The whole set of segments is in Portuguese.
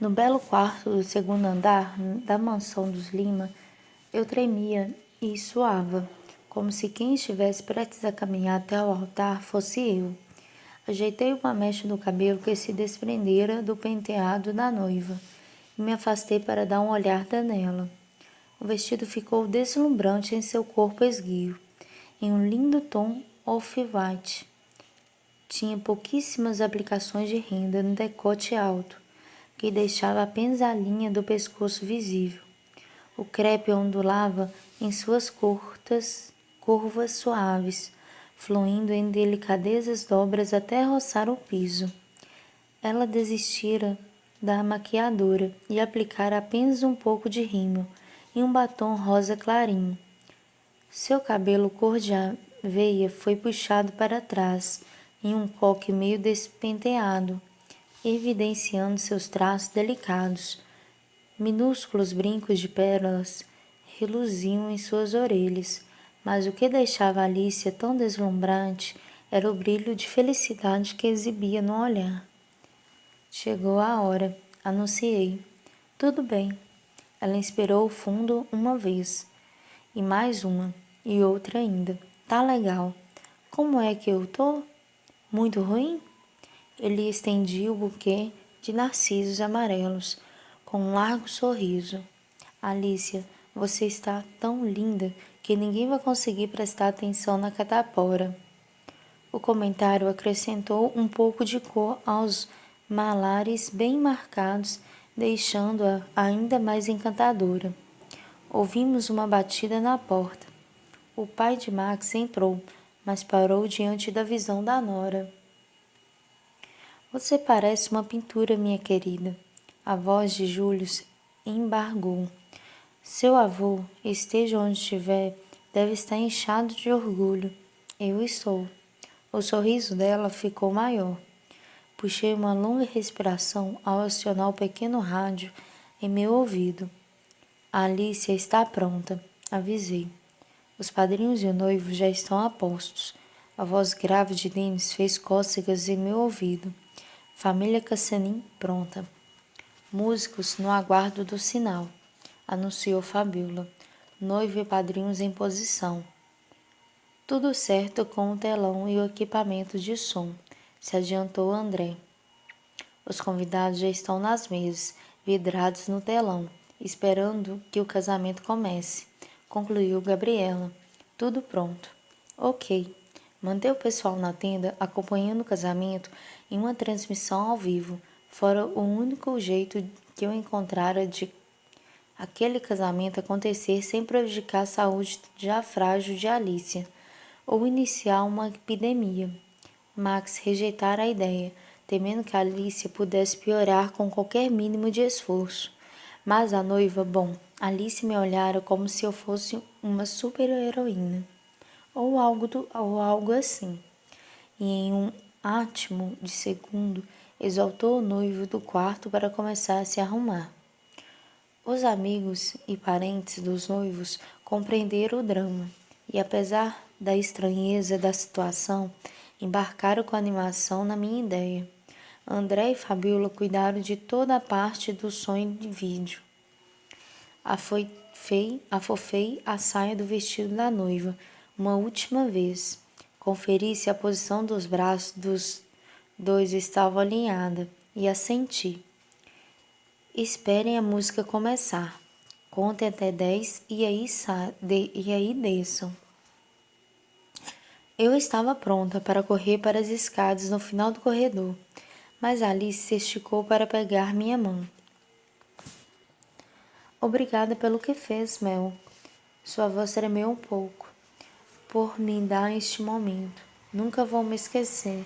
No belo quarto do segundo andar da mansão dos Lima, eu tremia e suava, como se quem estivesse prestes a caminhar até o altar fosse eu. Ajeitei uma mecha do cabelo que se desprendera do penteado da noiva e me afastei para dar uma olhada nela. O vestido ficou deslumbrante em seu corpo esguio, em um lindo tom off-white. Tinha pouquíssimas aplicações de renda no decote alto, que deixava apenas a linha do pescoço visível. O crepe ondulava em suas curtas curvas suaves, fluindo em delicadezas dobras até roçar o piso. Ela desistira da maquiadora e aplicara apenas um pouco de rímel e um batom rosa clarinho. Seu cabelo cor de aveia foi puxado para trás em um coque meio despenteado, evidenciando seus traços delicados. Minúsculos brincos de pérolas reluziam em suas orelhas, mas o que deixava Alicia tão deslumbrante era o brilho de felicidade que exibia no olhar. Chegou a hora, anunciei. Tudo bem. Ela inspirou fundo uma vez, e mais uma, e outra ainda. Tá legal. Como é que eu tô? Muito ruim? Ele estendia o buquê de narcisos amarelos, com um largo sorriso. Alicia, você está tão linda que ninguém vai conseguir prestar atenção na catapora. O comentário acrescentou um pouco de cor aos malares bem marcados, deixando-a ainda mais encantadora. Ouvimos uma batida na porta. O pai de Max entrou, mas parou diante da visão da nora. Você parece uma pintura, minha querida. A voz de Júlio embargou. Seu avô, esteja onde estiver, deve estar inchado de orgulho. Eu estou. O sorriso dela ficou maior. Puxei uma longa respiração ao acionar o pequeno rádio em meu ouvido. A Alicia está pronta, avisei. Os padrinhos e o noivo já estão a postos. A voz grave de Denis fez cócegas em meu ouvido. Família Cassanin pronta. Músicos no aguardo do sinal, anunciou Fabiola. Noivo e padrinhos em posição. Tudo certo com o telão e o equipamento de som, se adiantou André. Os convidados já estão nas mesas, vidrados no telão, esperando que o casamento comece, concluiu Gabriela. Tudo pronto. Ok. Manter o pessoal na tenda acompanhando o casamento em uma transmissão ao vivo fora o único jeito que eu encontrara de aquele casamento acontecer sem prejudicar a saúde já frágil de Alicia ou iniciar uma epidemia. Max rejeitara a ideia, temendo que Alicia pudesse piorar com qualquer mínimo de esforço. Mas a noiva, bom, Alice me olhara como se eu fosse uma super-heroína, ou algo assim. E em um átimo de segundo, exaltou o noivo do quarto para começar a se arrumar. Os amigos e parentes dos noivos compreenderam o drama e, apesar da estranheza da situação, embarcaram com animação na minha ideia. André e Fabiola cuidaram de toda a parte do sonho de vídeo. Afofei a saia do vestido da noiva uma última vez. Conferi se a posição dos braços dos dois estava alinhada e assenti. Esperem a música começar. Contem até 10 e aí desçam. Eu estava pronta para correr para as escadas no final do corredor, mas Alice se esticou para pegar minha mão. Obrigada pelo que fez, Mel. Sua voz tremeu um pouco. Por me dar este momento. Nunca vou me esquecer.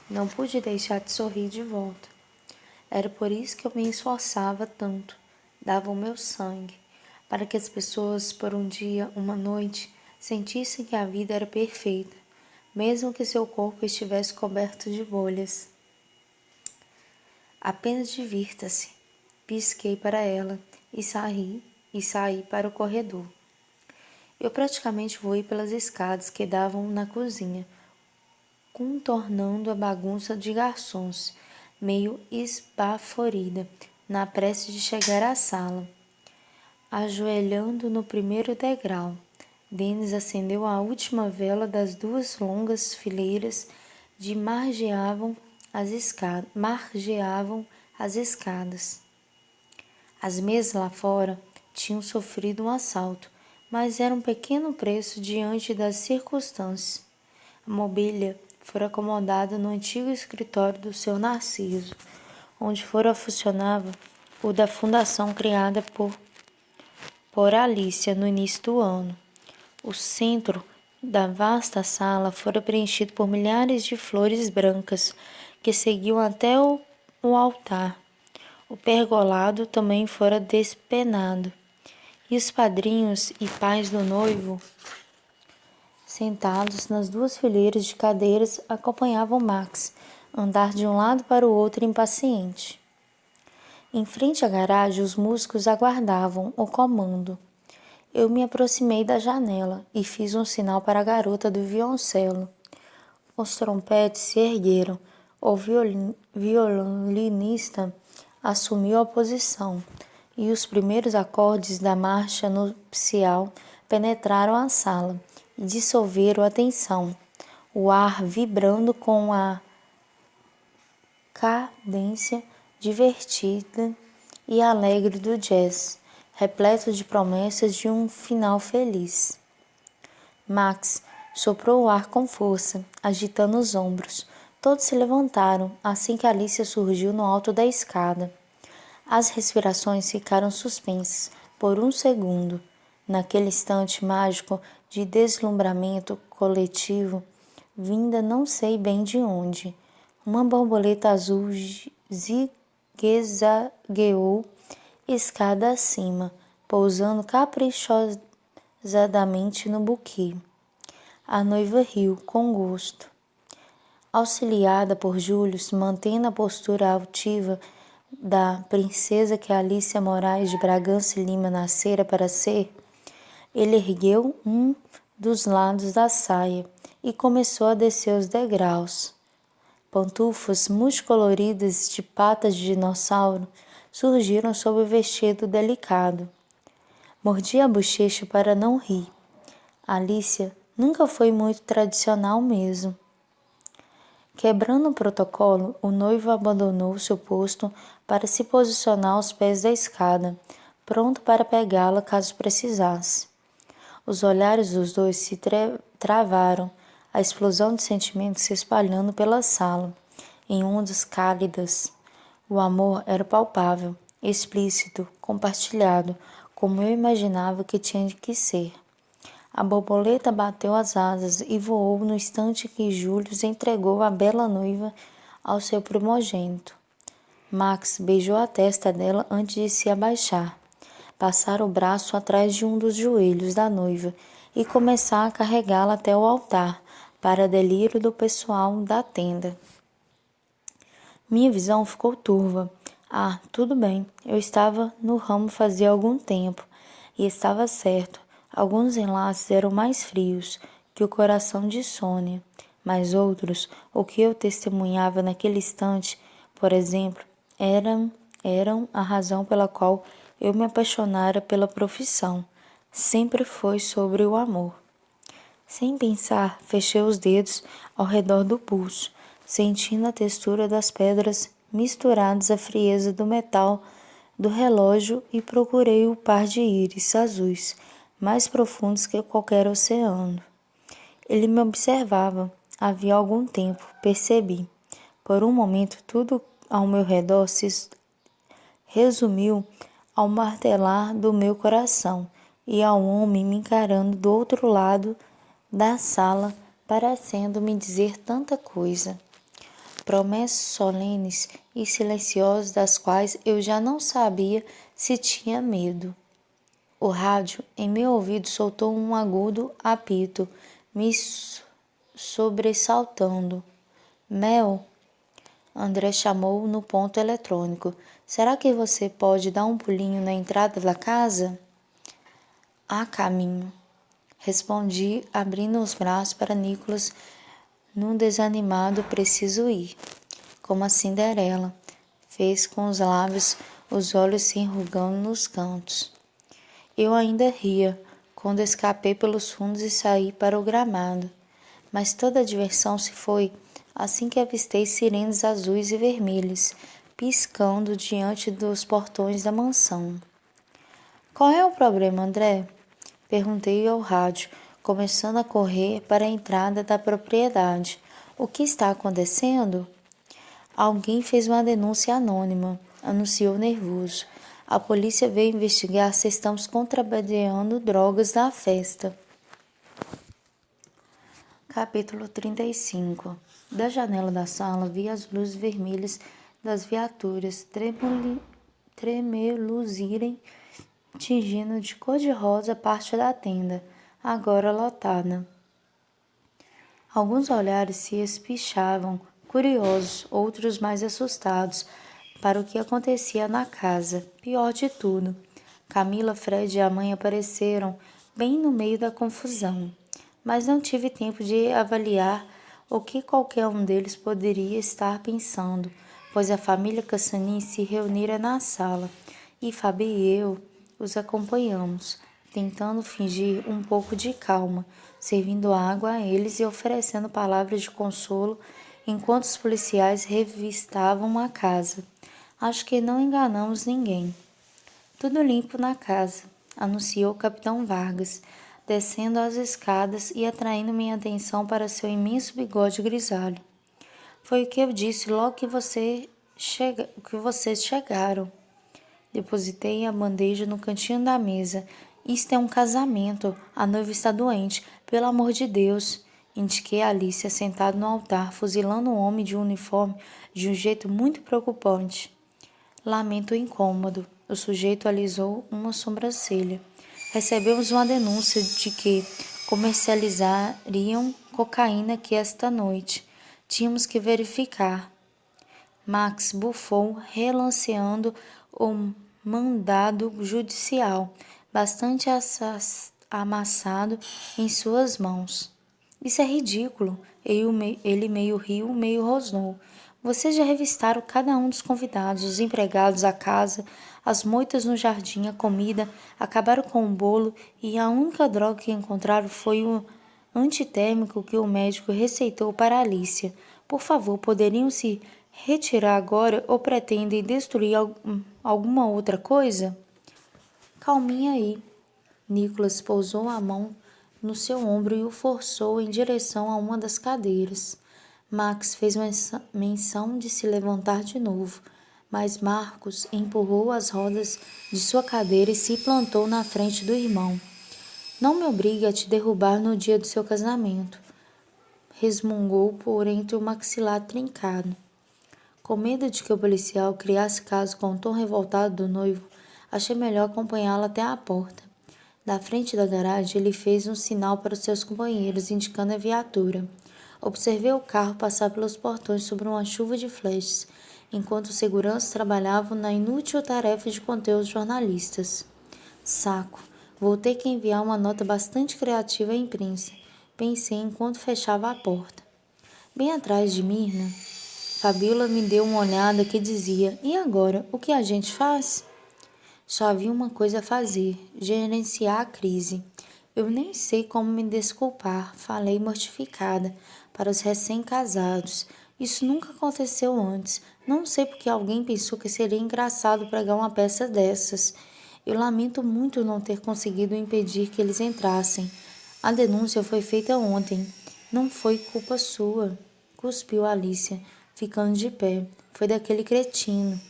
Não pude deixar de sorrir de volta. Era por isso que eu me esforçava tanto. Dava o meu sangue, para que as pessoas, por um dia, uma noite, sentissem que a vida era perfeita, mesmo que seu corpo estivesse coberto de bolhas. Apenas divirta-se. Pisquei para ela e saí para o corredor. Eu praticamente voei pelas escadas que davam na cozinha, contornando a bagunça de garçons, meio esbaforida, na pressa de chegar à sala. Ajoelhando no primeiro degrau, Denis acendeu a última vela das duas longas fileiras de margeavam as escadas. As mesas lá fora tinham sofrido um assalto, mas era um pequeno preço diante das circunstâncias. A mobília fora acomodada no antigo escritório do seu Narciso, onde fora funcionava o da fundação criada por Alicia no início do ano. O centro da vasta sala fora preenchido por milhares de flores brancas que seguiam até o altar. O pergolado também fora despenado, e os padrinhos e pais do noivo, sentados nas duas fileiras de cadeiras, acompanhavam Max andar de um lado para o outro impaciente. Em frente à garagem, os músicos aguardavam o comando. Eu me aproximei da janela e fiz um sinal para a garota do violoncelo. Os trompetes se ergueram. O violinista assumiu a posição e os primeiros acordes da marcha nupcial penetraram a sala e dissolveram a tensão, o ar vibrando com a cadência divertida e alegre do jazz, repleto de promessas de um final feliz. Max soprou o ar com força, agitando os ombros. Todos se levantaram assim que Alicia surgiu no alto da escada. As respirações ficaram suspensas por um segundo. Naquele instante mágico de deslumbramento coletivo, vinda não sei bem de onde, uma borboleta azul zigue-zagueou escada acima, pousando caprichosamente no buquê. A noiva riu com gosto. Auxiliada por Júlio, mantendo a postura altiva da princesa que Alicia Moraes de Bragança e Lima nascera para ser, ele ergueu um dos lados da saia e começou a descer os degraus. Pantufas multicoloridas de patas de dinossauro surgiram sob o vestido delicado. Mordia a bochecha para não rir. Alicia nunca foi muito tradicional mesmo. Quebrando o protocolo, o noivo abandonou seu posto para se posicionar aos pés da escada, pronto para pegá-la caso precisasse. Os olhares dos dois se travaram, a explosão de sentimentos se espalhando pela sala, em ondas cálidas. O amor era palpável, explícito, compartilhado, como eu imaginava que tinha que ser. A borboleta bateu as asas e voou no instante que Júlio entregou a bela noiva ao seu primogênito. Max beijou a testa dela antes de se abaixar, passar o braço atrás de um dos joelhos da noiva e começar a carregá-la até o altar, para delírio do pessoal da tenda. Minha visão ficou turva. Tudo bem, eu estava no ramo fazia algum tempo, e estava certo. Alguns enlaces eram mais frios que o coração de Sônia, mas outros, o que eu testemunhava naquele instante, por exemplo, eram a razão pela qual eu me apaixonara pela profissão. Sempre foi sobre o amor. Sem pensar, fechei os dedos ao redor do pulso, sentindo a textura das pedras misturadas à frieza do metal do relógio e procurei o par de íris azuis, mais profundos que qualquer oceano. Ele me observava havia algum tempo, percebi. Por um momento, tudo ao meu redor se resumiu ao martelar do meu coração e ao homem me encarando do outro lado da sala, parecendo me dizer tanta coisa. Promessas solenes e silenciosas das quais eu já não sabia se tinha medo. O rádio em meu ouvido soltou um agudo apito, me sobressaltando. Mel, André chamou no ponto eletrônico. Será que você pode dar um pulinho na entrada da casa? Há caminho. Respondi, abrindo os braços para Nicholas, num desanimado preciso ir. como a Cinderela fez com os lábios, os olhos se enrugando nos cantos. Eu ainda ria quando escapei pelos fundos e saí para o gramado, mas toda a diversão se foi assim que avistei sirenes azuis e vermelhas piscando diante dos portões da mansão. Qual é o problema, André? Perguntei ao rádio, começando a correr para a entrada da propriedade. O que está acontecendo? Alguém fez uma denúncia anônima, anunciou nervoso. A polícia veio investigar se estamos contrabandeando drogas na festa. Capítulo 35. Da janela da sala vi as luzes vermelhas das viaturas tremeluzirem, tingindo de cor-de-rosa parte da tenda, agora lotada. Alguns olhares se espichavam, curiosos, outros mais assustados, para o que acontecia na casa. Pior de tudo, Camila, Fred e a mãe apareceram bem no meio da confusão, mas não tive tempo de avaliar o que qualquer um deles poderia estar pensando, pois a família Cassanin se reunira na sala, e Fabi e eu os acompanhamos, tentando fingir um pouco de calma, servindo água a eles e oferecendo palavras de consolo enquanto os policiais revistavam a casa. Acho que não enganamos ninguém. Tudo limpo na casa, anunciou o capitão Vargas, descendo as escadas e atraindo minha atenção para seu imenso bigode grisalho. Foi o que eu disse logo que vocês chegaram. Depositei a bandeja no cantinho da mesa. Isto é um casamento. A noiva está doente. Pelo amor de Deus. Indiquei a Alicia sentada no altar, fuzilando um homem de uniforme de um jeito muito preocupante. Lamento o incômodo. O sujeito alisou uma sobrancelha. Recebemos uma denúncia de que comercializariam cocaína aqui esta noite. Tínhamos que verificar. Max bufou, relanceando o mandado judicial, bastante amassado em suas mãos. Isso é ridículo. Ele meio riu, meio rosnou. Vocês já revistaram cada um dos convidados, os empregados, a casa, as moitas no jardim, a comida, acabaram com o bolo e a única droga que encontraram foi o antitérmico que o médico receitou para Alicia. Por favor, poderiam se retirar agora ou pretendem destruir alguma outra coisa? Calminha aí. Nicholas pousou a mão no seu ombro e o forçou em direção a uma das cadeiras. Max fez menção de se levantar de novo, mas Marcos empurrou as rodas de sua cadeira e se plantou na frente do irmão. Não me obrigue a te derrubar no dia do seu casamento, resmungou por entre o maxilar trincado. Com medo de que o policial criasse caso com o tom revoltado do noivo, achei melhor acompanhá-lo até a porta. Da frente da garagem, ele fez um sinal para os seus companheiros, indicando a viatura. Observei o carro passar pelos portões sobre uma chuva de flashes, enquanto os seguranças trabalhavam na inútil tarefa de conter os jornalistas. Saco. Vou ter que enviar uma nota bastante criativa à imprensa, pensei enquanto fechava a porta. Bem atrás de Mirna, Fabiola me deu uma olhada que dizia: e agora, o que a gente faz? Só havia uma coisa a fazer: gerenciar a crise. Eu nem sei como me desculpar, falei mortificada para os recém-casados. Isso nunca aconteceu antes. Não sei porque alguém pensou que seria engraçado pregar uma peça dessas. Eu lamento muito não ter conseguido impedir que eles entrassem. A denúncia foi feita ontem. Não foi culpa sua, cuspiu Alicia, ficando de pé. Foi daquele cretino.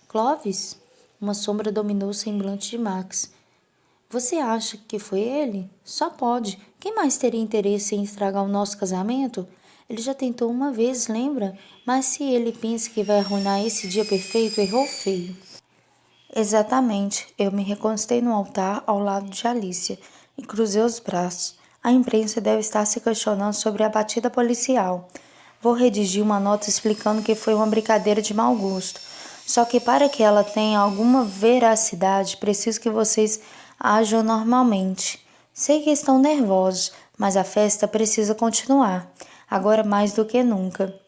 Clovis? Uma sombra dominou o semblante de Max. Você acha que foi ele? Só pode. Quem mais teria interesse em estragar o nosso casamento? Ele já tentou uma vez, lembra? Mas se ele pensa que vai arruinar esse dia perfeito, errou feio. Exatamente. Eu me recostei no altar ao lado de Alicia e cruzei os braços. A imprensa deve estar se questionando sobre a batida policial. Vou redigir uma nota explicando que foi uma brincadeira de mau gosto. Só que para que ela tenha alguma veracidade, preciso que vocês ajam normalmente. Sei que estão nervosos, mas a festa precisa continuar, agora mais do que nunca.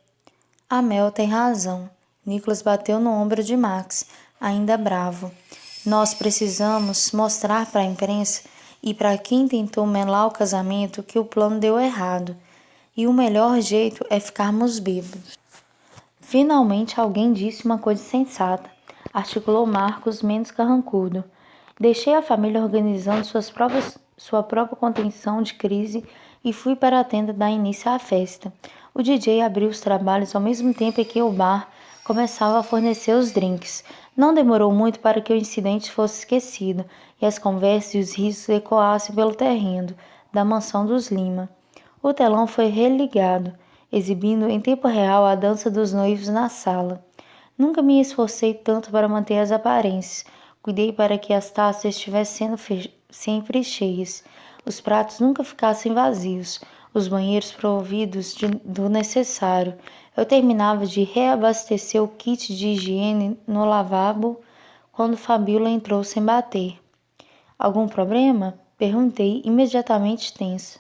A Mel tem razão. Nicholas bateu no ombro de Max, ainda bravo. Nós precisamos mostrar para a imprensa e para quem tentou melar o casamento que o plano deu errado. E o melhor jeito é ficarmos bêbados. Finalmente alguém disse uma coisa sensata, articulou Marcos menos carrancudo. Deixei a família organizando sua própria contenção de crise e fui para a tenda dar início à festa. O DJ abriu os trabalhos ao mesmo tempo em que o bar começava a fornecer os drinks. Não demorou muito para que o incidente fosse esquecido e as conversas e os risos ecoassem pelo terreno da mansão dos Lima. O telão foi religado, exibindo em tempo real a dança dos noivos na sala. Nunca me esforcei tanto para manter as aparências. Cuidei para que as taças estivessem sendo sempre cheias, os pratos nunca ficassem vazios, os banheiros providos do necessário. Eu terminava de reabastecer o kit de higiene no lavabo quando Fabíola entrou sem bater. Algum problema? Perguntei, imediatamente tensa.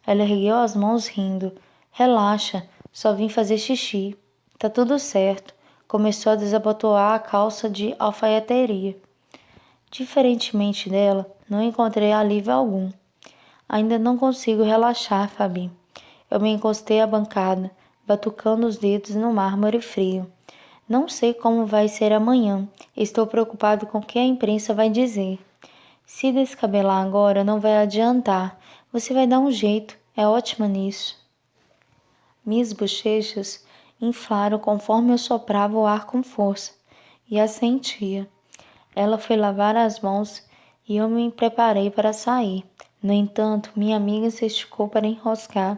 Ela ergueu as mãos rindo. Relaxa, só vim fazer xixi. Tá tudo certo. Começou a desabotoar a calça de alfaiateria. Diferentemente dela, não encontrei alívio algum. Ainda não consigo relaxar, Fabi. Eu me encostei à bancada, batucando os dedos no mármore frio. Não sei como vai ser amanhã. Estou preocupado com o que a imprensa vai dizer. Se descabelar agora não vai adiantar. Você vai dar um jeito. É ótima nisso. Minhas bochechas inflaram conforme eu soprava o ar com força, e a sentia. Ela foi lavar as mãos e eu me preparei para sair. No entanto, minha amiga se esticou para enroscar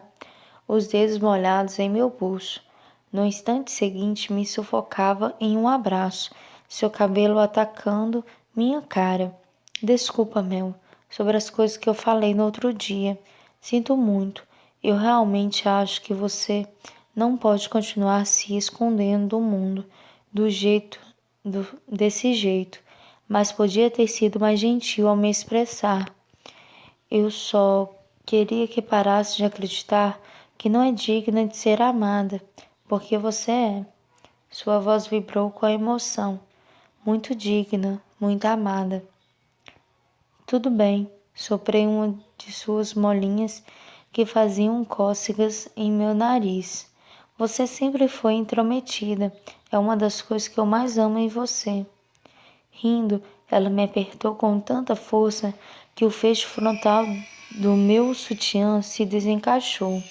os dedos molhados em meu pulso. No instante seguinte, me sufocava em um abraço, seu cabelo atacando minha cara. Desculpa, Mel, sobre as coisas que eu falei no outro dia. Sinto muito. Eu realmente acho que você não pode continuar se escondendo do mundo desse jeito, mas podia ter sido mais gentil ao me expressar. Eu só queria que parasse de acreditar que não é digna de ser amada, porque você é. Sua voz vibrou com a emoção. Muito digna, muito amada. Tudo bem, soprei uma de suas molinhas que faziam cócegas em meu nariz. Você sempre foi intrometida. É uma das coisas que eu mais amo em você. Rindo, ela me apertou com tanta força que o fecho frontal do meu sutiã se desencaixou.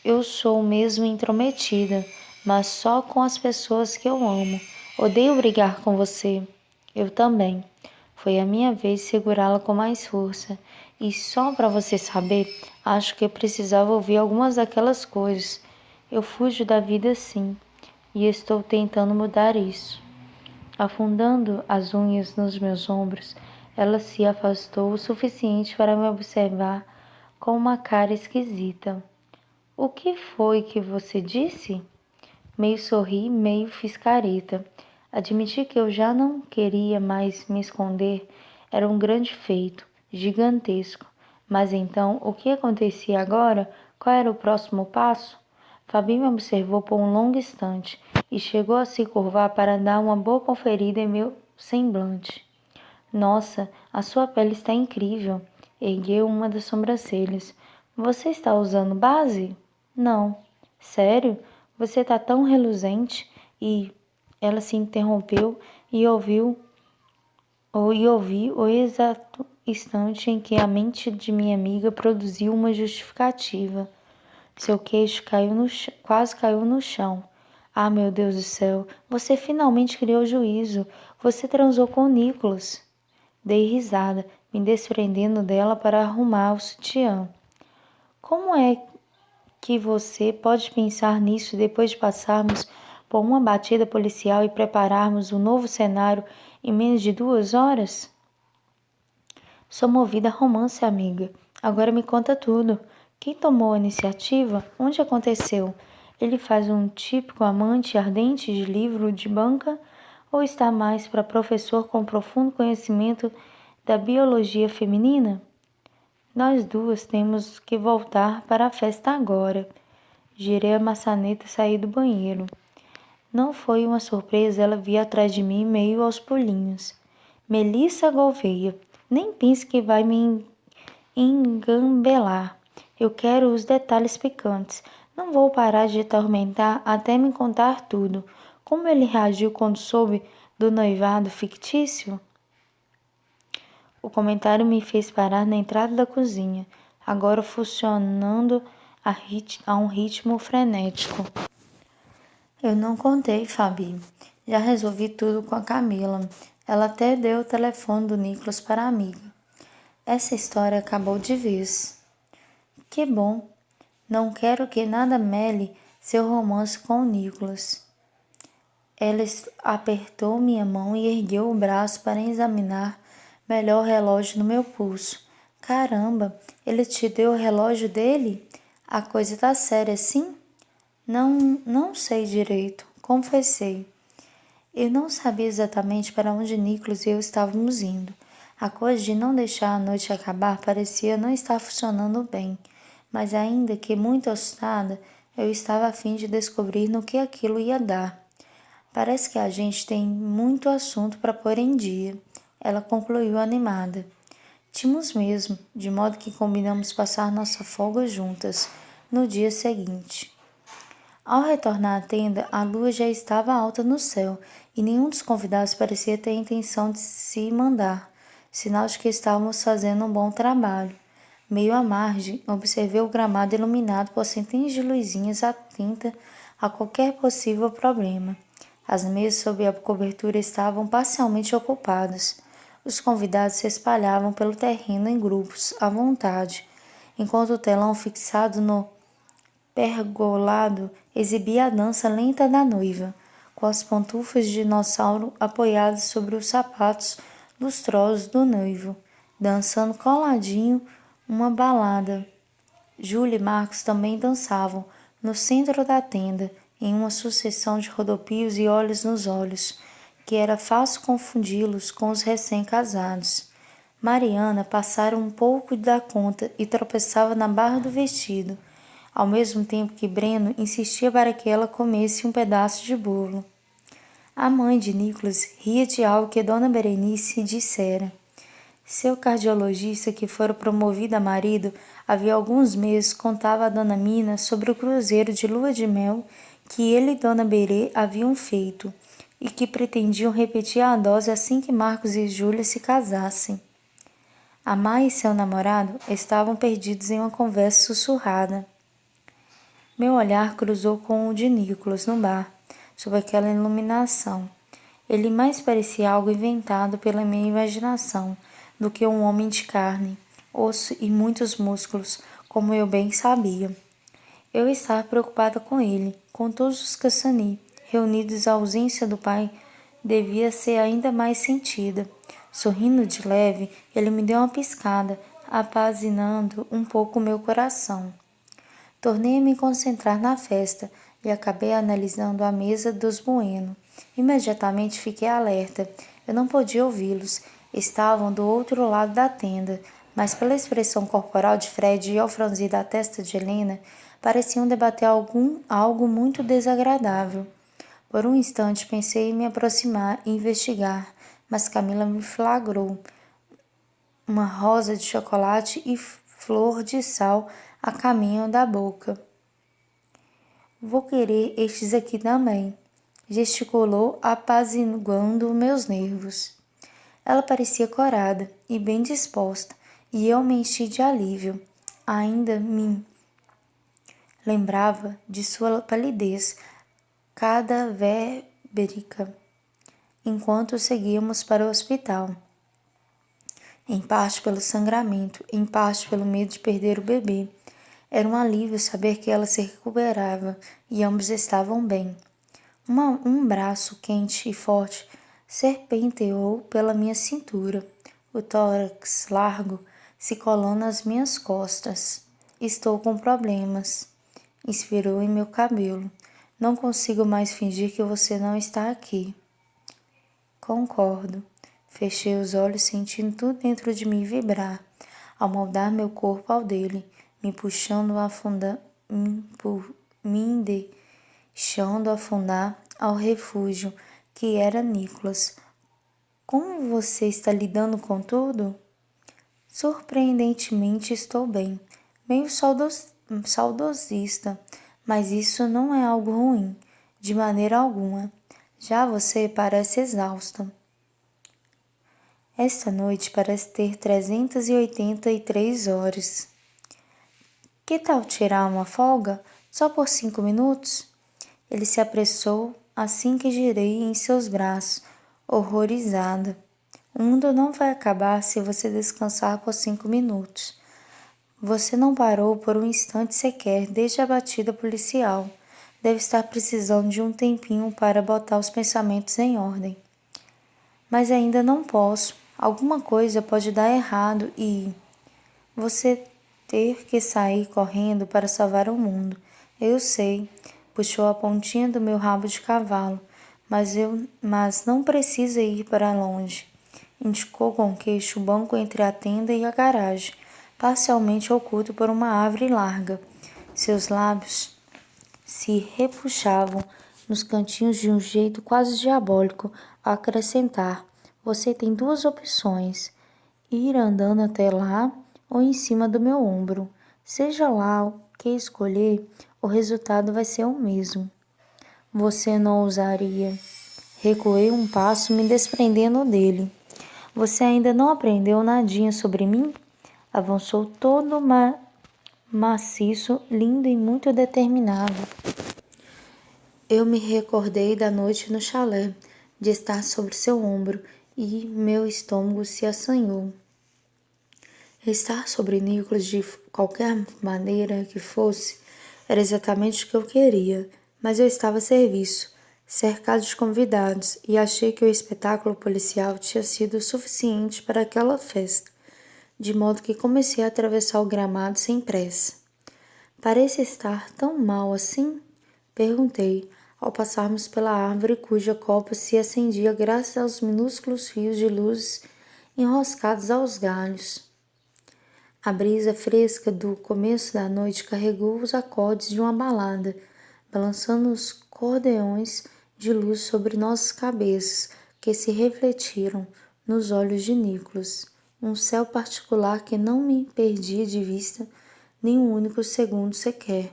Eu sou mesmo intrometida, mas só com as pessoas que eu amo. Odeio brigar com você. Eu também. Foi a minha vez de segurá-la com mais força. E só para você saber, acho que eu precisava ouvir algumas daquelas coisas. Eu fujo da vida sim, e estou tentando mudar isso. Afundando as unhas nos meus ombros, ela se afastou o suficiente para me observar com uma cara esquisita. O que foi que você disse? Meio sorri, meio fiz careta. Admitir que eu já não queria mais me esconder era um grande feito, gigantesco. Mas então, o que acontecia agora? Qual era o próximo passo? Fabi me observou por um longo instante e chegou a se curvar para dar uma boa conferida em meu semblante. Nossa, a sua pele está incrível. Ergueu uma das sobrancelhas. Você está usando base? Não. Sério? Você está tão reluzente? E ela se interrompeu e ouvi o exato instante em que a mente de minha amiga produziu uma justificativa. Seu queixo quase caiu no chão. Ah, meu Deus do céu, você finalmente criou juízo. Você transou com o Nicholas. Dei risada, me desprendendo dela para arrumar o sutiã. Como é que você pode pensar nisso depois de passarmos por uma batida policial e prepararmos um novo cenário em menos de 2 horas? Sou movida a romance, amiga. Agora me conta tudo. Quem tomou a iniciativa? Onde aconteceu? Ele faz um típico amante ardente de livro de banca ou está mais para professor com profundo conhecimento da biologia feminina? Nós duas temos que voltar para a festa agora. Girei a maçaneta e saí do banheiro. Não foi uma surpresa ela vir atrás de mim meio aos pulinhos. Melissa Gouveia, nem pense que vai me engambelar. Eu quero os detalhes picantes. Não vou parar de atormentar até me contar tudo. Como ele reagiu quando soube do noivado fictício? O comentário me fez parar na entrada da cozinha, agora funcionando a um ritmo frenético. Eu não contei, Fabi. Já resolvi tudo com a Camila. Ela até deu o telefone do Nicolas para a amiga. Essa história acabou de vez. Que bom. Não quero que nada mele seu romance com o Nicolas. Ela apertou minha mão e ergueu o braço para examinar melhor o relógio no meu pulso. Caramba, ele te deu o relógio dele? A coisa tá séria, sim? Não sei direito, confessei. Eu não sabia exatamente para onde Nicholas e eu estávamos indo. A coisa de não deixar a noite acabar parecia não estar funcionando bem, mas ainda que muito assustada, eu estava a fim de descobrir no que aquilo ia dar. Parece que a gente tem muito assunto para pôr em dia, ela concluiu animada. Tínhamos mesmo, de modo que combinamos passar nossa folga juntas, no dia seguinte. Ao retornar à tenda, a lua já estava alta no céu e nenhum dos convidados parecia ter intenção de se mandar, sinal de que estávamos fazendo um bom trabalho. Meio à margem, observei o gramado iluminado por centenas de luzinhas atenta a qualquer possível problema. As mesas sob a cobertura estavam parcialmente ocupadas. Os convidados se espalhavam pelo terreno em grupos, à vontade, enquanto o telão fixado no pergolado exibia a dança lenta da noiva, com as pantufas de dinossauro apoiadas sobre os sapatos lustrosos do noivo, dançando coladinho uma balada. Júlia e Marcos também dançavam, no centro da tenda, em uma sucessão de rodopios e olhos nos olhos, que era fácil confundi-los com os recém-casados. Mariana passara um pouco da conta e tropeçava na barra do vestido, ao mesmo tempo que Breno insistia para que ela comesse um pedaço de bolo. A mãe de Nicholas ria de algo que Dona Berenice dissera. Seu cardiologista, que fora promovido a marido havia alguns meses, contava a Dona Mina sobre o cruzeiro de lua de mel que ele e Dona Berê haviam feito e que pretendiam repetir a dose assim que Marcos e Júlia se casassem. A mãe e seu namorado estavam perdidos em uma conversa sussurrada. Meu olhar cruzou com o de Nicholas no bar, sob aquela iluminação. Ele mais parecia algo inventado pela minha imaginação do que um homem de carne, osso e muitos músculos, como eu bem sabia. Eu estava preocupada com ele, com todos os Cassani, reunidos. A ausência do pai devia ser ainda mais sentida. Sorrindo de leve, ele me deu uma piscada, apazinando um pouco meu coração. Tornei a me concentrar na festa e acabei analisando a mesa dos Bueno. Imediatamente fiquei alerta. Eu não podia ouvi-los. Estavam do outro lado da tenda, mas pela expressão corporal de Fred e ao franzir da testa de Helena, pareciam debater algo muito desagradável. Por um instante pensei em me aproximar e investigar, mas Camila me flagrou. Uma rosa de chocolate e flor de sal a caminho da boca. Vou querer estes aqui também, gesticulou, apaziguando meus nervos. Ela parecia corada e bem disposta, e eu me enchi de alívio. Ainda me lembrava de sua palidez cadavérica, enquanto seguíamos para o hospital. Em parte pelo sangramento, em parte pelo medo de perder o bebê. Era um alívio saber que ela se recuperava e ambos estavam bem. Um braço quente e forte serpenteou pela minha cintura, o tórax largo se colou nas minhas costas. Estou com problemas. Inspirou em meu cabelo. Não consigo mais fingir que você não está aqui. Concordo. Fechei os olhos, sentindo tudo dentro de mim vibrar, ao moldar meu corpo ao dele, me puxando me deixando afundar ao refúgio que era Nicholas. Como você está lidando com tudo? Surpreendentemente estou bem, meio saudosista, mas isso não é algo ruim, de maneira alguma. Já você parece exausta. Esta noite parece ter 383 horas. Que tal tirar uma folga? Só por 5 minutos? Ele se apressou assim que girei em seus braços, horrorizada. O mundo não vai acabar se você descansar por 5 minutos. Você não parou por um instante sequer desde a batida policial. Deve estar precisando de um tempinho para botar os pensamentos em ordem. Mas ainda não posso. Alguma coisa pode dar errado e você ter que sair correndo para salvar o mundo. Eu sei, puxou a pontinha do meu rabo de cavalo, mas não precisa ir para longe. Indicou com o queixo o banco entre a tenda e a garagem, parcialmente oculto por uma árvore larga. Seus lábios se repuxavam nos cantinhos de um jeito quase diabólico, a acrescentar: você tem duas opções: ir andando até lá ou em cima do meu ombro. Seja lá o que escolher, o resultado vai ser o mesmo. Você não ousaria. Recuei um passo, me desprendendo dele. Você ainda não aprendeu nadinha sobre mim? Avançou todo maciço, lindo e muito determinado. Eu me recordei da noite no chalé, de estar sobre seu ombro, e meu estômago se assanhou. Estar sobre Nicholas de qualquer maneira que fosse era exatamente o que eu queria, mas eu estava a serviço, cercado de convidados, e achei que o espetáculo policial tinha sido suficiente para aquela festa, de modo que comecei a atravessar o gramado sem pressa. Parece estar tão mal assim? Perguntei, ao passarmos pela árvore cuja copa se acendia graças aos minúsculos fios de luz enroscados aos galhos. A brisa fresca do começo da noite carregou os acordes de uma balada, balançando os cordeões de luz sobre nossas cabeças, que se refletiram nos olhos de Nicholas, um céu particular que não me perdia de vista nem um único segundo sequer.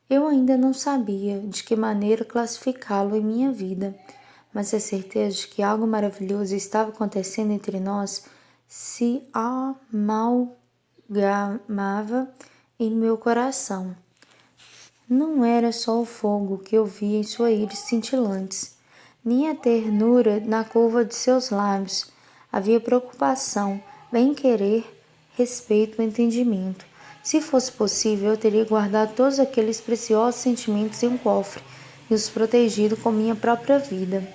Eu ainda não sabia de que maneira classificá-lo em minha vida, mas a certeza de que algo maravilhoso estava acontecendo entre nós se amalgamava em meu coração. Não era só o fogo que eu via em sua íris cintilantes, nem a ternura na curva de seus lábios. Havia preocupação, bem-querer, respeito e entendimento. Se fosse possível, eu teria guardado todos aqueles preciosos sentimentos em um cofre e os protegido com minha própria vida.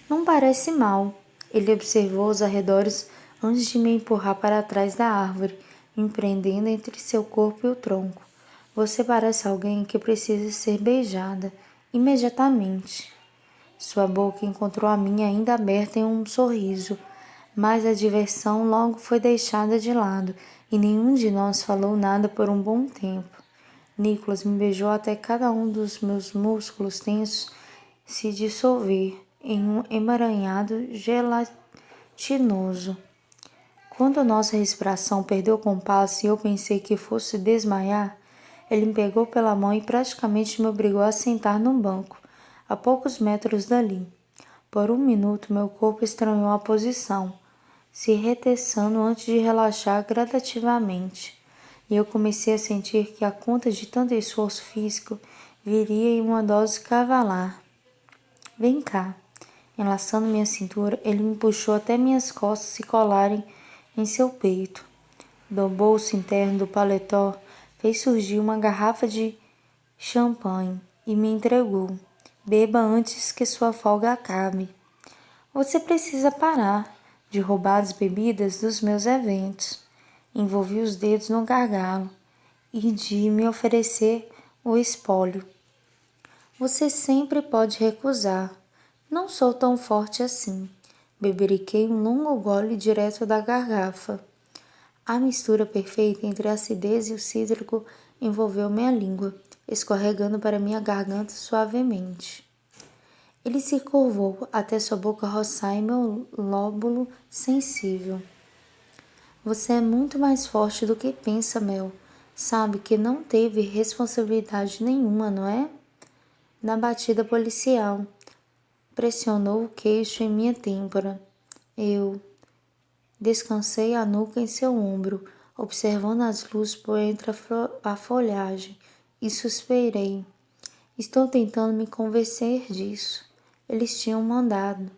Não parece mal, ele observou os arredores antes de me empurrar para trás da árvore, me prendendo entre seu corpo e o tronco. Você parece alguém que precisa ser beijada, imediatamente. Sua boca encontrou a minha ainda aberta em um sorriso, mas a diversão logo foi deixada de lado e nenhum de nós falou nada por um bom tempo. Nicholas me beijou até cada um dos meus músculos tensos se dissolver em um emaranhado gelatinoso. Quando nossa respiração perdeu o compasso e eu pensei que fosse desmaiar, ele me pegou pela mão e praticamente me obrigou a sentar num banco, a poucos metros dali. Por um minuto meu corpo estranhou a posição, se reteçando antes de relaxar gradativamente, e eu comecei a sentir que a conta de tanto esforço físico viria em uma dose cavalar. Vem cá. Enlaçando minha cintura, ele me puxou até minhas costas se colarem em seu peito. Do bolso interno do paletó, fez surgir uma garrafa de champanhe e me entregou. Beba antes que sua folga acabe. Você precisa parar de roubar as bebidas dos meus eventos. Envolvi os dedos no gargalo e de me oferecer o espólio. Você sempre pode recusar. Não sou tão forte assim. Beberiquei um longo gole direto da garrafa. A mistura perfeita entre a acidez e o cítrico envolveu minha língua. escorregando para minha garganta suavemente. Ele se curvou até sua boca roçar em meu lóbulo sensível. Você é muito mais forte do que pensa, Mel. Sabe que não teve responsabilidade nenhuma, não é? Na batida policial. Pressionou o queixo em minha têmpora. Eu descansei a nuca em seu ombro, observando as luzes por entre a folhagem, e suspirei. Estou tentando me convencer disso. Eles tinham mandado.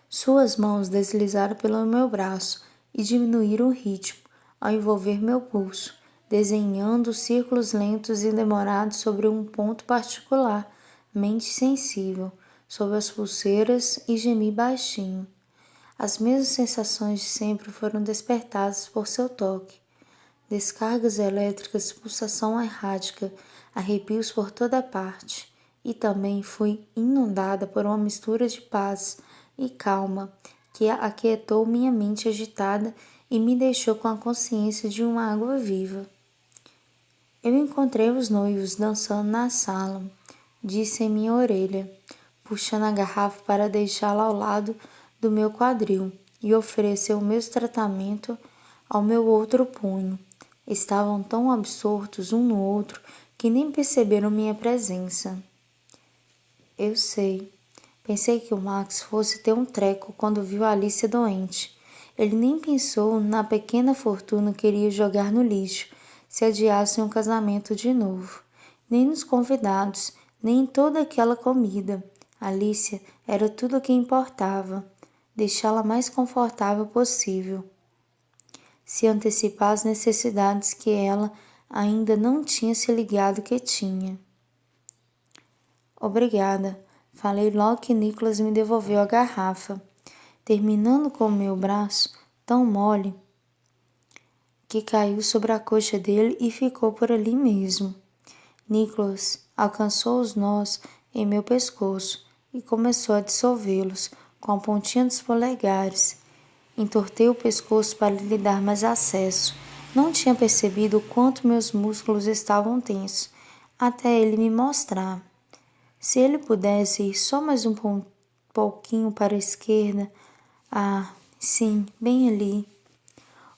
Suas mãos deslizaram pelo meu braço e diminuíram o ritmo ao envolver meu pulso, desenhando círculos lentos e demorados sobre um ponto particularmente sensível, sob as pulseiras, e gemi baixinho. As mesmas sensações de sempre foram despertadas por seu toque. Descargas elétricas, pulsação errática, arrepios por toda parte. E também fui inundada por uma mistura de paz e calma que aquietou minha mente agitada e me deixou com a consciência de uma água viva. Eu encontrei os noivos dançando na sala, disse em minha orelha, puxando a garrafa para deixá-la ao lado do meu quadril, e ofereceu o mesmo tratamento ao meu outro punho. Estavam tão absortos um no outro que nem perceberam minha presença. Eu sei. Pensei que o Max fosse ter um treco quando viu a Alicia doente. Ele nem pensou na pequena fortuna que iria jogar no lixo se adiassem um casamento de novo. Nem nos convidados, nem em toda aquela comida. Alicia era tudo o que importava. Deixá-la mais confortável possível. Se antecipar às necessidades que ela ainda não tinha se ligado que tinha. Obrigada, falei logo que Nicholas me devolveu a garrafa, terminando com o meu braço tão mole que caiu sobre a coxa dele e ficou por ali mesmo. Nicholas alcançou os nós em meu pescoço e começou a dissolvê-los com a pontinha dos polegares. Entortei o pescoço para lhe dar mais acesso. Não tinha percebido o quanto meus músculos estavam tensos, até ele me mostrar. Se ele pudesse ir só mais um pouquinho para a esquerda. Ah, sim, bem ali.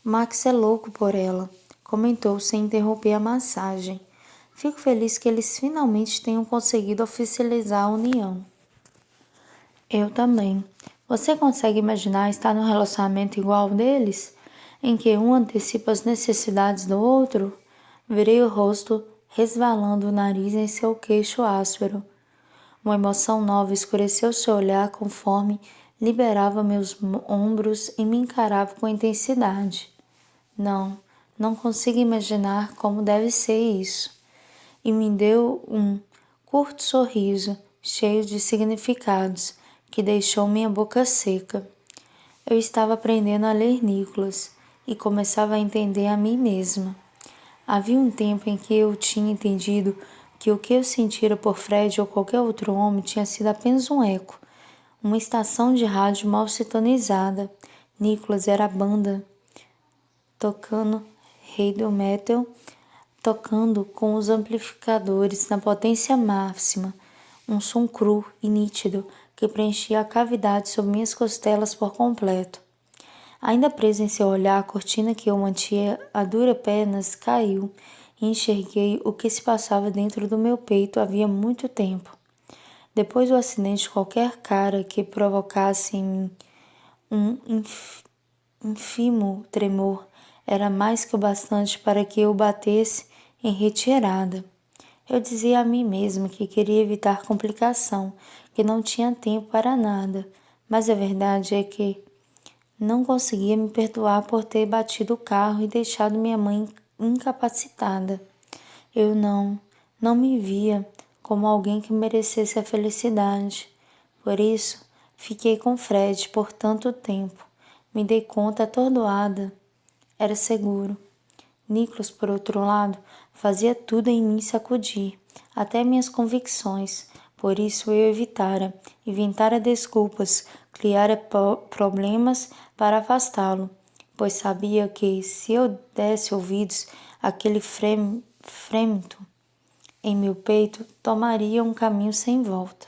Max é louco por ela, comentou sem interromper a massagem. Fico feliz que eles finalmente tenham conseguido oficializar a união. Eu também. Você consegue imaginar estar num relacionamento igual ao deles? Em que um antecipa as necessidades do outro? Virei o rosto, resvalando o nariz em seu queixo áspero. Uma emoção nova escureceu seu olhar conforme liberava meus ombros e me encarava com intensidade. Não consigo imaginar como deve ser isso. E me deu um curto sorriso, cheio de significados, que deixou minha boca seca. Eu estava aprendendo a ler Nicholas e começava a entender a mim mesma. Havia um tempo em que eu tinha entendido que o que eu sentira por Fred ou qualquer outro homem tinha sido apenas um eco, uma estação de rádio mal sintonizada. Nicholas era a banda tocando heavy metal, tocando com os amplificadores na potência máxima, um som cru e nítido que preenchia a cavidade sob minhas costelas por completo. Ainda presa em seu olhar, a cortina que eu mantinha a duras penas caiu e enxerguei o que se passava dentro do meu peito havia muito tempo. Depois do acidente, qualquer cara que provocasse em mim um ínfimo tremor era mais que o bastante para que eu batesse em retirada. Eu dizia a mim mesma que queria evitar complicação, que não tinha tempo para nada, mas a verdade é que não conseguia me perdoar por ter batido o carro e deixado minha mãe incapacitada. Eu não me via como alguém que merecesse a felicidade. Por isso, fiquei com Fred por tanto tempo. Me dei conta atordoada. Era seguro. Nicholas, por outro lado, fazia tudo em mim sacudir, até minhas convicções. Por isso eu evitara, inventara desculpas, criara problemas para afastá-lo, pois sabia que, se eu desse ouvidos àquele frêmito, em meu peito tomaria um caminho sem volta.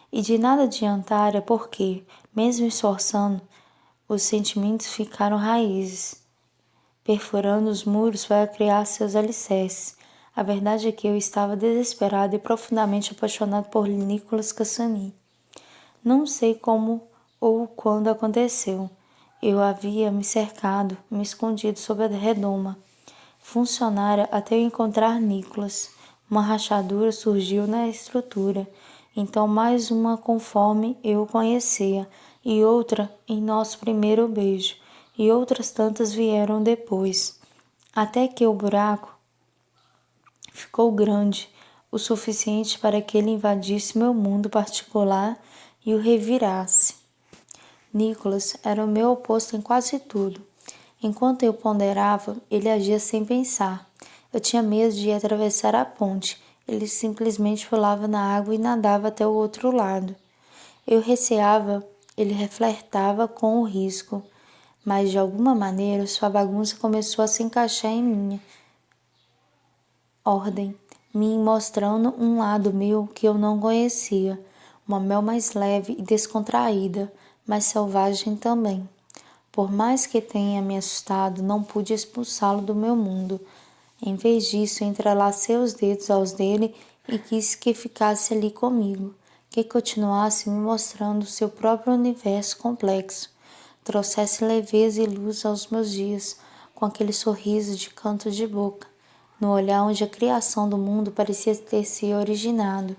E de nada adiantara porque, mesmo esforçando, os sentimentos ficaram raízes, perfurando os muros para criar seus alicerces. A verdade é que eu estava desesperado e profundamente apaixonado por Nicolas Cassani. Não sei como ou quando aconteceu. Eu havia me cercado, me escondido sob a redoma. Funcionara até eu encontrar Nicolas. Uma rachadura surgiu na estrutura. Então mais uma conforme eu o conhecia, e outra em nosso primeiro beijo, e outras tantas vieram depois, até que o buraco ficou grande, o suficiente para que ele invadisse meu mundo particular e o revirasse. Nicolas era o meu oposto em quase tudo. Enquanto eu ponderava, ele agia sem pensar. Eu tinha medo de atravessar a ponte. Ele simplesmente pulava na água e nadava até o outro lado. Eu receava, ele reflertava com o risco, mas de alguma maneira sua bagunça começou a se encaixar em minha ordem, me mostrando um lado meu que eu não conhecia, uma mel mais leve e descontraída, mas selvagem também. Por mais que tenha me assustado, não pude expulsá-lo do meu mundo. Em vez disso, entrelacei os dedos aos dele e quis que ficasse ali comigo, que continuasse me mostrando seu próprio universo complexo, trouxesse leveza e luz aos meus dias, com aquele sorriso de canto de boca, no olhar onde a criação do mundo parecia ter se originado,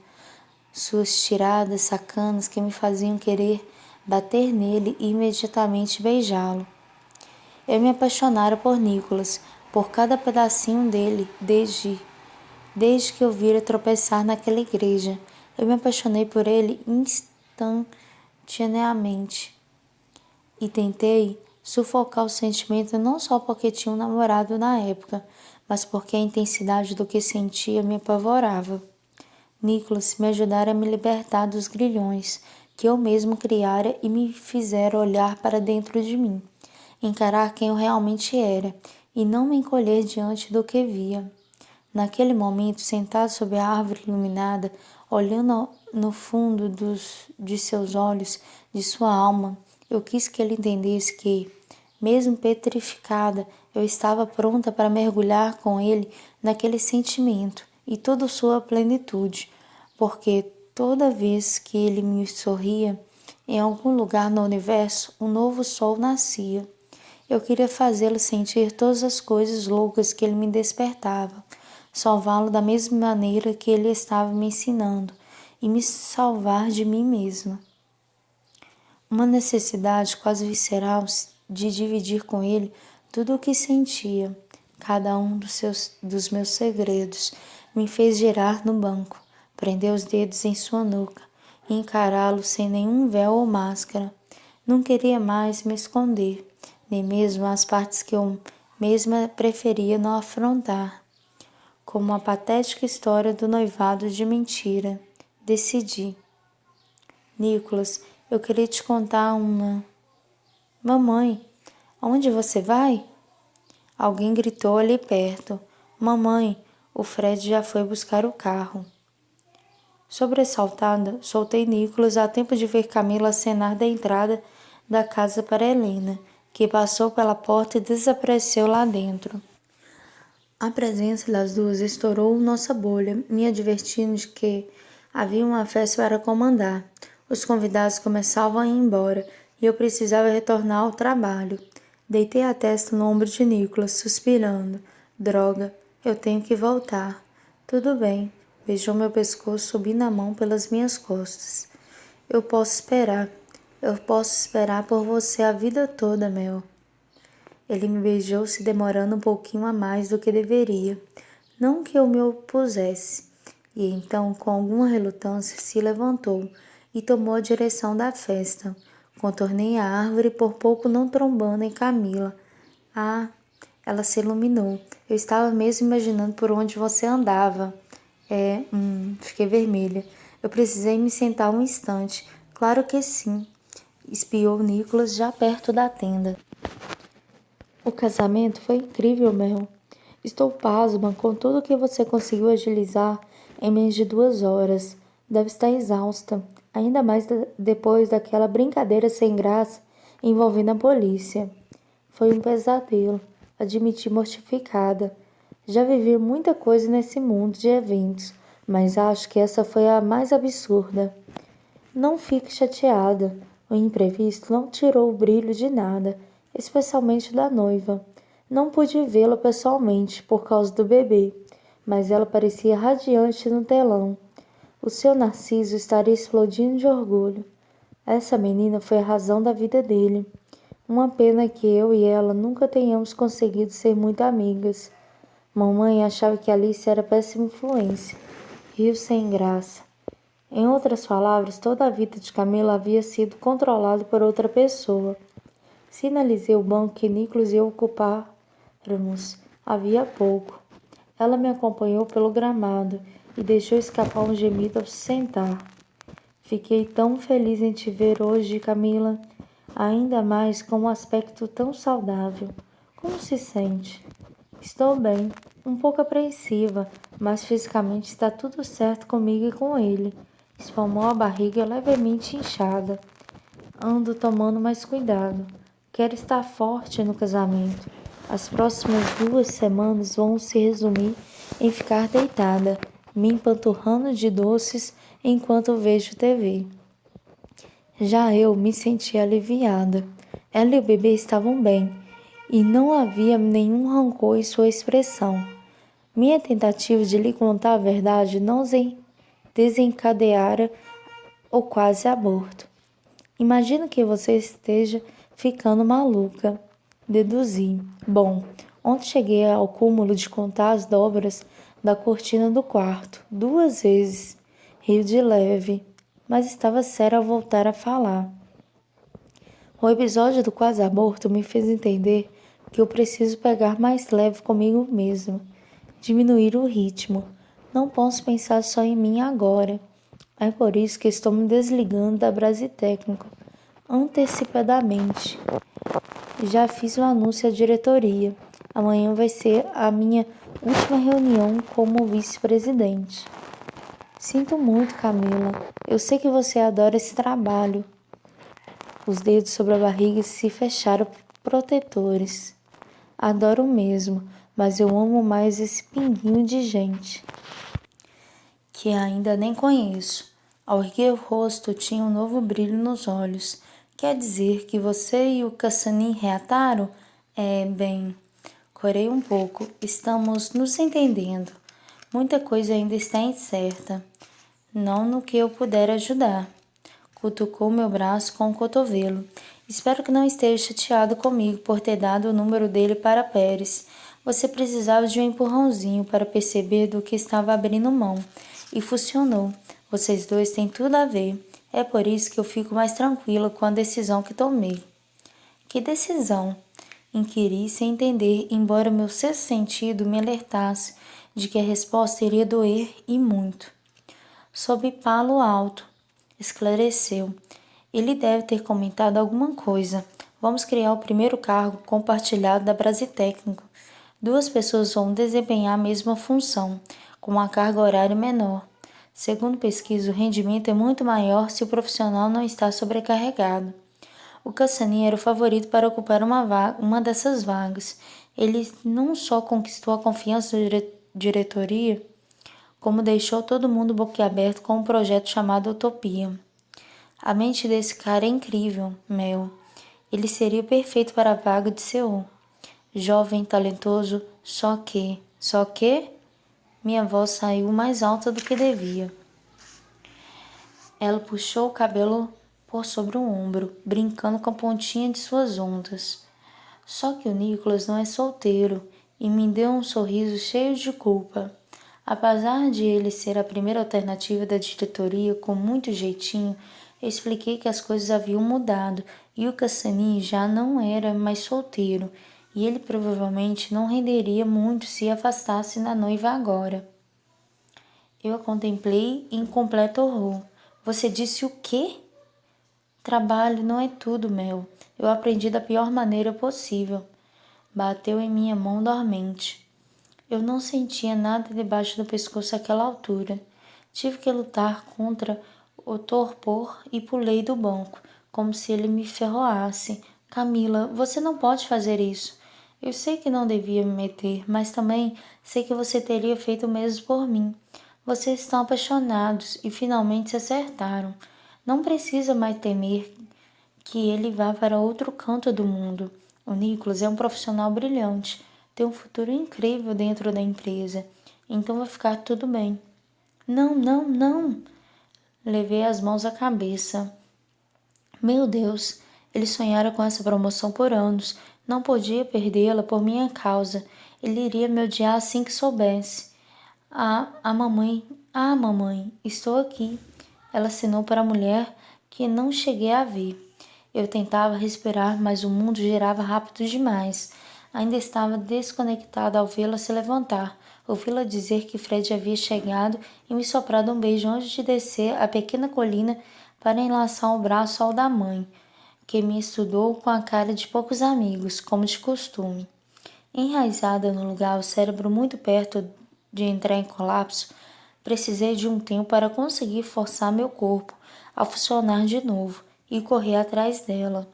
suas tiradas sacanas que me faziam querer bater nele e imediatamente beijá-lo. Eu me apaixonara por Nicolas, por cada pedacinho dele, desde que eu vira tropeçar naquela igreja. Eu me apaixonei por ele instantaneamente e tentei sufocar o sentimento não só porque tinha um namorado na época, mas porque a intensidade do que sentia me apavorava. Nicolas me ajudara a me libertar dos grilhões que eu mesmo criara e me fizera olhar para dentro de mim, encarar quem eu realmente era e não me encolher diante do que via. Naquele momento, sentado sob a árvore iluminada, olhando no fundo de seus olhos, de sua alma, eu quis que ele entendesse que, mesmo petrificada, eu estava pronta para mergulhar com ele naquele sentimento e toda sua plenitude, porque toda vez que ele me sorria, em algum lugar no universo, um novo sol nascia. Eu queria fazê-lo sentir todas as coisas loucas que ele me despertava, salvá-lo da mesma maneira que ele estava me ensinando e me salvar de mim mesma. Uma necessidade quase visceral de dividir com ele tudo o que sentia, cada um dos meus segredos, me fez girar no banco, prender os dedos em sua nuca e encará-lo sem nenhum véu ou máscara. Não queria mais me esconder, nem mesmo as partes que eu mesma preferia não afrontar. Como a patética história do noivado de mentira, decidi. Nicolas, eu queria te contar uma... Mamãe, aonde você vai? Alguém gritou ali perto. Mamãe, o Fred já foi buscar o carro. Sobressaltada, soltei Nicolas a tempo de ver Camila acenar da entrada da casa para Helena, que passou pela porta e desapareceu lá dentro. A presença das duas estourou nossa bolha, me advertindo de que havia uma festa para comandar. Os convidados começavam a ir embora e eu precisava retornar ao trabalho. Deitei a testa no ombro de Nicolas, suspirando. Droga, eu tenho que voltar. Tudo bem. Beijou meu pescoço, subindo a mão pelas minhas costas. Eu posso esperar. Eu posso esperar por você a vida toda, Mel. Ele me beijou, se demorando um pouquinho a mais do que deveria. Não que eu me opusesse. E então, com alguma relutância, se levantou e tomou a direção da festa. Contornei a árvore, por pouco não trombando em Camila. Ah, ela se iluminou. Eu estava mesmo imaginando por onde você andava. Fiquei vermelha. Eu precisei me sentar um instante. Claro que sim. Espiou Nicolas já perto da tenda. O casamento foi incrível, Mel. Estou pasma com tudo que você conseguiu agilizar em menos de 2 horas. Deve estar exausta, ainda mais depois daquela brincadeira sem graça envolvendo a polícia. Foi um pesadelo, admiti mortificada. Já vivi muita coisa nesse mundo de eventos, mas acho que essa foi a mais absurda. Não fique chateada. O imprevisto não tirou o brilho de nada, especialmente da noiva. Não pude vê-la pessoalmente por causa do bebê, mas ela parecia radiante no telão. O seu Narciso estaria explodindo de orgulho. Essa menina foi a razão da vida dele. Uma pena que eu e ela nunca tenhamos conseguido ser muito amigas. Mamãe achava que Alice era péssima influência. Riu sem graça. Em outras palavras, toda a vida de Camila havia sido controlada por outra pessoa. Sinalizei o banco que Nicholas e eu ocupáramos havia pouco. Ela me acompanhou pelo gramado e deixou escapar um gemido ao se sentar. Fiquei tão feliz em te ver hoje, Camila, ainda mais com um aspecto tão saudável. Como se sente? Estou bem, um pouco apreensiva, mas fisicamente está tudo certo comigo e com ele. Espalmou a barriga levemente inchada. Ando tomando mais cuidado. Quero estar forte no casamento. As próximas 2 semanas vão se resumir em ficar deitada, me empanturrando de doces enquanto vejo TV. Já eu me senti aliviada. Ela e o bebê estavam bem, e não havia nenhum rancor em sua expressão. Minha tentativa de lhe contar a verdade não desencadeara o quase aborto. Imagino que você esteja ficando maluca. Deduzi. Bom, ontem cheguei ao cúmulo de contar as dobras da cortina do quarto, 2 vezes. Rio de leve, mas estava séria ao voltar a falar. O episódio do quase aborto me fez entender que eu preciso pegar mais leve comigo mesma, diminuir o ritmo. Não posso pensar só em mim agora. É por isso que estou me desligando da Brasitecnica antecipadamente. Já fiz o anúncio à diretoria. Amanhã vai ser a minha última reunião como vice-presidente. Sinto muito, Camila. Eu sei que você adora esse trabalho. Os dedos sobre a barriga se fecharam protetores. Adoro mesmo, mas eu amo mais esse pinguinho de gente que ainda nem conheço. Ao erguer o rosto, tinha um novo brilho nos olhos. Quer dizer que você e o Cassanin reataram? Bem, corei um pouco. Estamos nos entendendo. Muita coisa ainda está incerta. Não no que eu puder ajudar. Cutucou meu braço com o cotovelo. Espero que não esteja chateado comigo por ter dado o número dele para Pérez. Você precisava de um empurrãozinho para perceber do que estava abrindo mão. E funcionou. Vocês dois têm tudo a ver. É por isso que eu fico mais tranquila com a decisão que tomei. Que decisão? Inquiri sem entender, embora meu sexto sentido me alertasse de que a resposta iria doer e muito. Sob Palo Alto, esclareceu. Ele deve ter comentado alguma coisa. Vamos criar o primeiro cargo compartilhado da Brasitecnica. 2 pessoas vão desempenhar a mesma função, com uma carga horária menor. Segundo pesquisa, o rendimento é muito maior se o profissional não está sobrecarregado. O Cassani era o favorito para ocupar uma dessas vagas. Ele não só conquistou a confiança da diretoria, como deixou todo mundo boquiaberto com um projeto chamado Utopia. A mente desse cara é incrível, Mel. Ele seria perfeito para a vaga de CEO. Jovem, talentoso, só que, minha voz saiu mais alta do que devia. Ela puxou o cabelo por sobre o ombro, brincando com a pontinha de suas ondas. Só que o Nicholas não é solteiro e me deu um sorriso cheio de culpa. Apesar de ele ser a primeira alternativa da diretoria com muito jeitinho, eu expliquei que as coisas haviam mudado e o Cassani já não era mais solteiro e ele provavelmente não renderia muito se afastasse da noiva agora. Eu a contemplei em completo horror. Você disse o quê? Trabalho não é tudo, Mel. Eu aprendi da pior maneira possível. Bateu em minha mão dormente. Eu não sentia nada debaixo do pescoço àquela altura. Tive que lutar contra o torpor e pulei do banco, como se ele me ferroasse. Camila, você não pode fazer isso. Eu sei que não devia me meter, mas também sei que você teria feito o mesmo por mim. Vocês estão apaixonados e finalmente se acertaram. Não precisa mais temer que ele vá para outro canto do mundo. O Nicholas é um profissional brilhante, tem um futuro incrível dentro da empresa, então vai ficar tudo bem. Não, não, não! Levei as mãos à cabeça. Meu Deus, ele sonhara com essa promoção por anos, não podia perdê-la por minha causa. Ele iria me odiar assim que soubesse. Mamãe, estou aqui. Ela assinou para a mulher que não cheguei a ver. Eu tentava respirar, mas o mundo girava rápido demais. Ainda estava desconectada ao vê-la se levantar. Ouvi-la dizer que Fred havia chegado e me soprado um beijo antes de descer a pequena colina para enlaçar o braço ao da mãe, que me estudou com a cara de poucos amigos, como de costume. Enraizada no lugar, o cérebro muito perto de entrar em colapso, precisei de um tempo para conseguir forçar meu corpo a funcionar de novo e correr atrás dela.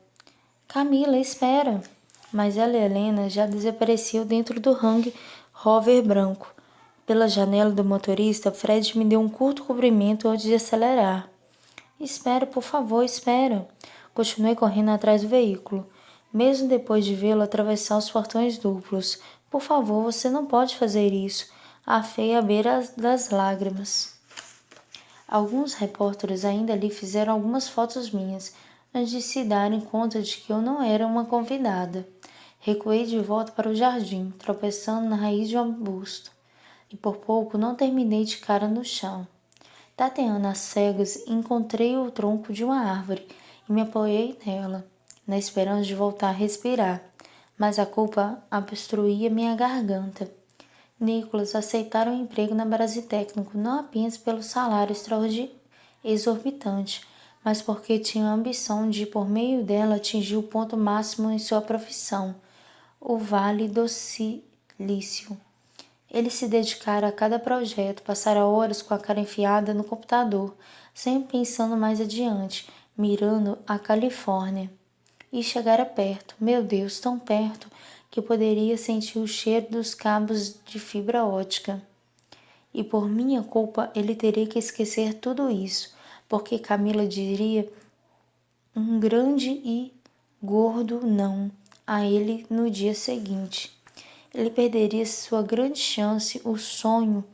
Camila, espera! Mas ela e Helena já desapareciam dentro do Range Rover branco. Pela janela do motorista, Fred me deu um curto cumprimento antes de acelerar. Espera, por favor, espera. Continuei correndo atrás do veículo, mesmo depois de vê-lo atravessar os portões duplos. Por favor, você não pode fazer isso. Afei à beira das lágrimas. Alguns repórteres ainda ali fizeram algumas fotos minhas, antes de se darem conta de que eu não era uma convidada. Recuei de volta para o jardim, tropeçando na raiz de um arbusto, e por pouco não terminei de cara no chão. Tateando às cegas, encontrei o tronco de uma árvore e me apoiei nela, na esperança de voltar a respirar, mas a culpa obstruía minha garganta. Nicholas aceitara um emprego na Brasitécnico não apenas pelo salário exorbitante, mas porque tinha a ambição de, por meio dela, atingir o ponto máximo em sua profissão, o Vale do Silício. Ele se dedicara a cada projeto, passara horas com a cara enfiada no computador, sempre pensando mais adiante, mirando a Califórnia. E chegara perto, meu Deus, tão perto, que poderia sentir o cheiro dos cabos de fibra ótica. E por minha culpa ele teria que esquecer tudo isso, porque Camila diria um grande e gordo não a ele no dia seguinte. Ele perderia sua grande chance, o sonho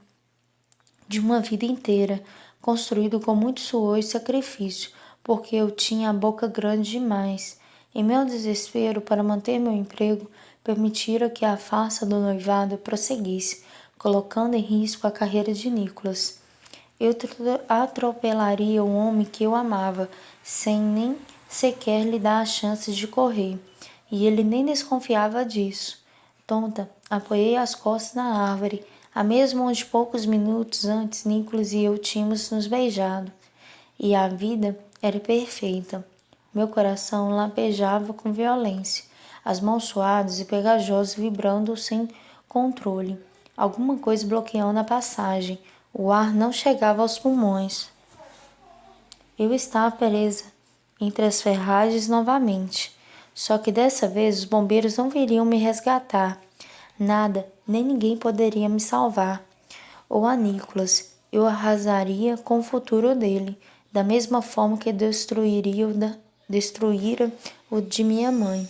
de uma vida inteira, construído com muito suor e sacrifício, porque eu tinha a boca grande demais. Em meu desespero para manter meu emprego, permitira que a farsa do noivado prosseguisse, colocando em risco a carreira de Nicholas. Eu atropelaria o homem que eu amava, sem nem sequer lhe dar a chance de correr, e ele nem desconfiava disso. Tonta, apoiei as costas na árvore, a mesma onde poucos minutos antes Nicholas e eu tínhamos nos beijado. E a vida era perfeita. Meu coração lampejava com violência, as mãos suadas e pegajosas vibrando sem controle. Alguma coisa bloqueando a passagem. O ar não chegava aos pulmões. Eu estava presa entre as ferragens novamente. Só que dessa vez os bombeiros não viriam me resgatar. Nada, nem ninguém poderia me salvar. Ou a Nicholas, eu arrasaria com o futuro dele, da mesma forma que destruíra o de minha mãe.